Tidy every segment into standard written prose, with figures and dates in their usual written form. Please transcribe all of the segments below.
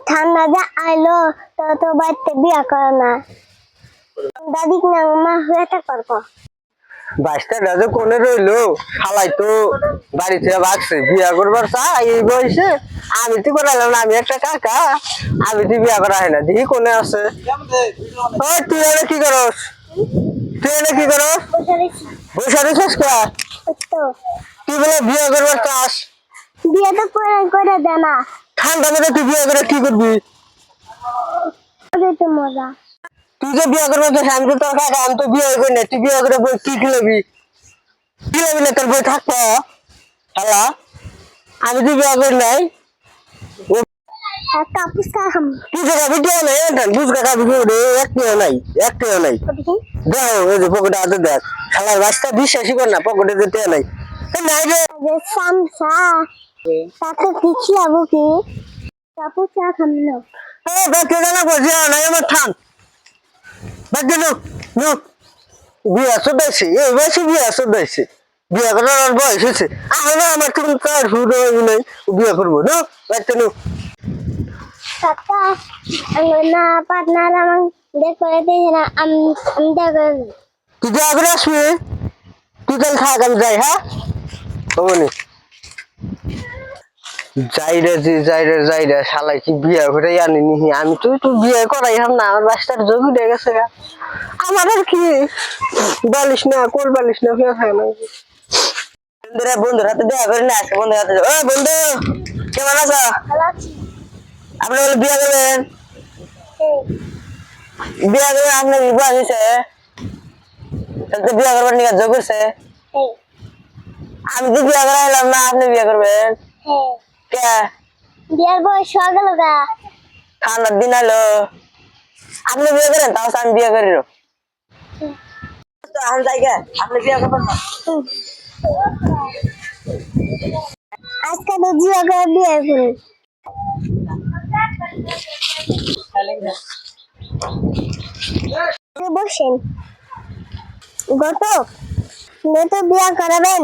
ঠান্ডা যে আইলো তো বাড়িতে বিয়া করে না দাদি না মা হয়ে করবো বাইশটা রাজা কোনে রইলো খালাই তো বাড়ি থেকে ভাগছে বিয়া করবার চা এই বয়সে আমি তো করালাম না আমি একটা কাকা আমি তো বিয়া করা হয় না দেখি কোনে আছে ওই তুই এনে কি করস তুই এনে কি করস বসে রয়েছিস কা তো তুই বলে বিয়া করবার চাস বিয়ে তো করে দে না ঠান্ডা মেরে তুই বিয়া করে কি করবি তো মজা তুই যে বিয়া করবার চাস আমি তো তোর কাকা আমি তো বিয়ে করি না তুই বিয়া করে বই কি খেলবি খেলবি না তোর বই থাকবো হ্যালো আমি তো বিয়া করি নাই কাপুস খাম তুই যে ভিডিও নাই বুঝ কাকা ভিডিও রে একটিও নাই দেখো এই যে পকেটে হাতে দেখ শালার রাস্তা বিশ্বাসই কর না পকেটে যেতে নাই নাই রে যে সামসা তাতে কিছু আবু কি কাপুস খাম না বাচ্চা জানা বসে নাই আমার থাম বাচ্চা লোক বিয়া চোদ্দাইছে এই বয়সে বিয়া চোদ্দাইছে বিয়া করার বয়স হয়েছে আমার তুমি তার হুড়ো নাই বিয়া করবো না বাচ্চা লোক কাকা না পার্টনার আমার দেখ করে দিই না আমি দেখ তুই যা করে আসবি তুই কাল থাক আমি যাই হ্যাঁ হবনি যাই রে শালাই কি বিয়া করে আনি নিহি আমি তো একটু বিয়ে করাই হাম না আমার রাস্তার যোগ উঠে গেছে গা আমার আর কি বালিশ না কোল বালিশ না ফেরা থাকে না বন্ধুর হাতে দেখা করে না আজকে বন্ধুর হাতে ও বন্ধু কেমন আছো আপনি বলে বিয়া করবেন বিয়া করবেন আপনার বিবাহ হয়েছে তাহলে বিয়া করবার নিয়ে যোগ করছে আমি তো বিয়া করাইলাম না আপনি বিয়া করবেন কে বিয়ার বয়স হয়ে গেল গা ঠান্ডার দিন আলো আপনি বিয়ে করেন তাও আমি বিয়ে করি আমি যাই গে আপনি বিয়ে করবেন না আজকে তো জিয়া করে বিয়ে করি বসেন গত তো বিয়া করাবেন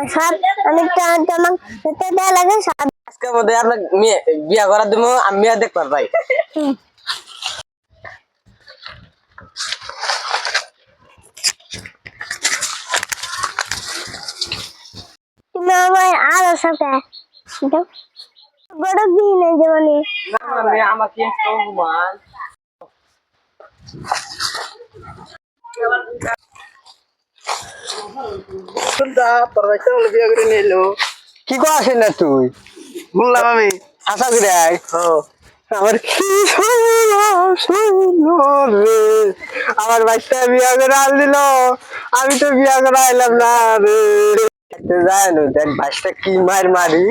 সব অনেক তোমার হতে দেওয়া লাগে সব আজকে মধ্যে আপনার মেয়ে বিয়ে করার দিব আমি মেয়ে দেখবার ভাই তুমি আমার আরো সাথে বড় বিয়ে নেই যেমন আমাকে কি করছিস না তুই বললাম আমি আশা করি আমার কি রে আমার বাচ্চা বিয়া করে আল দিল আমি তো বিয়া করে আইলাম না রে যায় না দেখ বাচ্চা কি মার মারি